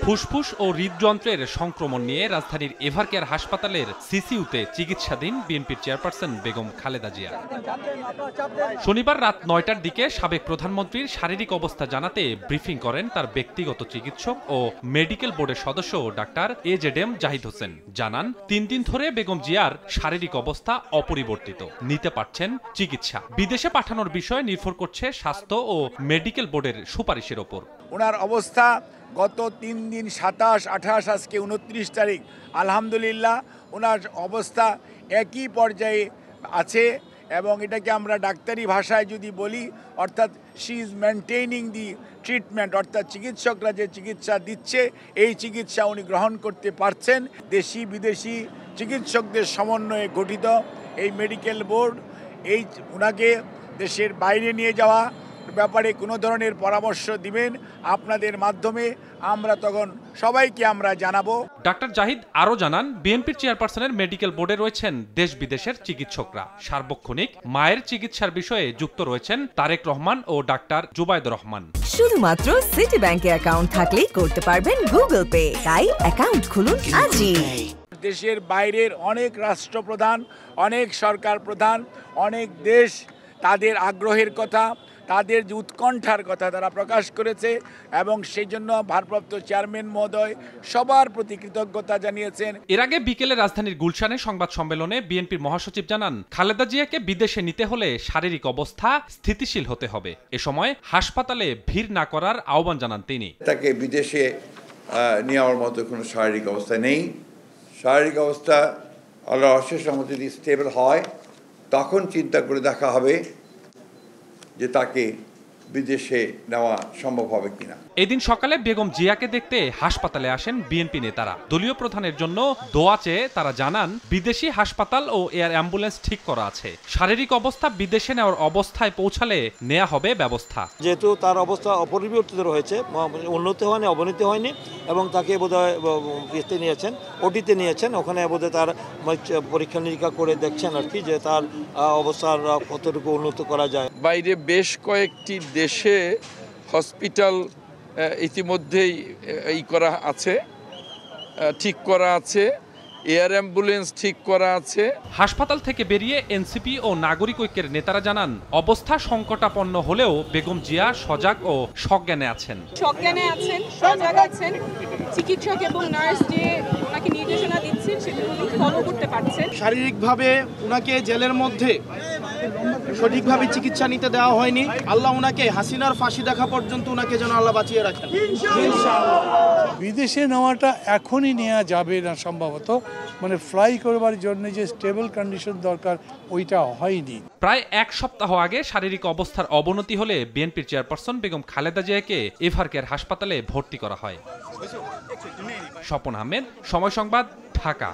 ফুসফুস ও হৃদযন্ত্রের সংক্রমণ নিয়ে রাজধানীর এভারকেয়ার হাসপাতালের সিসিইউতে চিকিৎসাধীন বিএনপির চেয়ারপারসন বেগম খালেদা জিয়া। শনিবার রাত ৯টার দিকে সাবেক প্রধানমন্ত্রীর শারীরিক অবস্থা জানাতে ব্রিফিং করেন তার ব্যক্তিগত চিকিৎসক ও মেডিকেল বোর্ডের সদস্য ডাক্তার এজেডএম জাহিদ হোসেন। জানান ৩ দিন ধরে বেগম জিয়ার শারীরিক অবস্থা অপরিবর্তিত, নিতে পারছেন চিকিৎসা। বিদেশে পাঠানোর বিষয় নির্ভর করছে স্বাস্থ্য ও মেডিকেল বোর্ডের সুপারিশের ওপর। ওনার অবস্থা গত ৩ দিন ২৭, ২৮, আজকে ২৯ তারিখ, আলহামদুলিল্লাহ ওনার অবস্থা একই পর্যায়ে আছে এবং এটাকে আমরা ডাক্তারি ভাষায় যদি বলি অর্থাৎ শি ইজ মেনটেইনিং দি ট্রিটমেন্ট, অর্থাৎ চিকিৎসকরা যে চিকিৎসা দিচ্ছে এই চিকিৎসা উনি গ্রহণ করতে পারছেন। দেশি বিদেশি চিকিৎসকদের সমন্বয়ে গঠিত এই মেডিকেল বোর্ড ওনাকে দেশের বাইরে নিয়ে যাওয়া ব্যাপারে কোনো ধরনের পরামর্শ দিবেন আপনাদের মাধ্যমে, আমরা তখন সবাইকে আমরা জানাবো। ডাক্তার জাহিদ আরও জানান, বিএনপির চেয়ারপারসনের মেডিকেল বোর্ডে রয়েছেন দেশ বিদেশের চিকিৎসকরা। সার্বক্ষণিক মায়ের চিকিৎসার বিষয়ে যুক্ত রয়েছেন তারেক রহমান ও ডাক্তার জুবাইদুর রহমান। শুধুমাত্র সিটি ব্যাংকে অ্যাকাউন্ট থাকলেই করতে পারবেন গুগল পে, তাই অ্যাকাউন্ট খুলুন আজই। দেশের বাইরের অনেক রাষ্ট্রপ্রধান, অনেক সরকার প্রধান, অনেক দেশ তাদের আগ্রহের কথা, তাদের যে উৎকণ্ঠার কথা তারা প্রকাশ করেছে এবং সেই জন্য ভারপ্রাপ্ত চেয়ারম্যান মহোদয় সবার প্রতি কৃতজ্ঞতা জানিয়েছেন। এর আগে বিকেলে রাজধানীর গুলশানে সংবাদ সম্মেলনে বিএনপির মহাসচিব জানান, খালেদা জিয়াকে বিদেশে নিতে হলে শারীরিক অবস্থা স্থিতিশীল হতে হবে। এ সময় হাসপাতালে ভিড় না করার আহ্বান জানান তিনি। তাকে বিদেশে নেওয়ার মতো কোনো শারীরিক অবস্থা নেই। শারীরিক অবস্থা আল্লাহর অশেষ রহমতে যদি স্টেবল হয় তখন চিন্তা করে দেখা হবে যে তাকে বিদেশে নেওয়া সম্ভব হবে কিনা। এদিন সকালে বেগম জিয়াকে দেখতে হাসপাতালে আসেন বিএনপি নেতারা। দলীয় প্রধানের জন্য দোয়া চেয়ে তারা জানান, বিদেশি হাসপাতাল ও এয়ার অ্যাম্বুলেন্স ঠিক করা আছে। শারীরিক অবস্থা বিদেশে নেওয়ার অবস্থায় পৌঁছালে নেওয়া হবে ব্যবস্থা। যেহেতু তার অবস্থা অপরিবর্তিত রয়েছে, উন্নতি হয়নি, অবনতি হয়নি এবং তাকে বোধহয় ইয়েতে নিয়েছেন, ওটিতে নিয়েছেন, ওখানে বোধহয় তার পরীক্ষা নিরীক্ষা করে দেখছেন আর কি যে তার অবস্থার কতটুকু উন্নত করা যায়। বাইরে বেশ কয়েকটি দেশে হসপিটাল ইতিমধ্যেই ঠিক করা আছে, এয়ার অ্যাম্বুলেন্স ঠিক করা আছে। হাসপাতাল থেকে বেরিয়ে এনসিপি ও নাগরিক ঐক্যের নেতারা জানান, অবস্থা সংকটাপন্ন হলেও বেগম জিয়া সজাগ ও সজ্ঞানে আছেন। সজাগ আছেন। চিকিৎসক এবং নার্স যে ওনাকে নির্দেশনা দিচ্ছেন সেগুলো উনি ফলো করতে পারছেন। শারীরিকভাবে ওনাকে জেলের মধ্যে সঠিকভাবে চিকিৎসা নিতে দেওয়া হয়নি। আল্লাহ ওনাকে হাসিনার ফাঁসি দেখা পর্যন্ত ওনাকে যেন আল্লাহ বাঁচিয়ে রাখেন। বিদেশে নেওয়াটা এখনই নেওয়া যাবে না সম্ভবত, মানে ফ্লাই করবার জন্য যে স্টেবল কন্ডিশন দরকার ওইটা হয়নি। প্রায় ১ সপ্তাহ আগে শারীরিক অবস্থার অবনতি হলে বিএনপির চেয়ারপারসন বেগম খালেদা জিয়াকে এভারকেয়ার হাসপাতালে ভর্তি করা হয়। স্বপন আহমেদ, সময় সংবাদ, ঢাকা।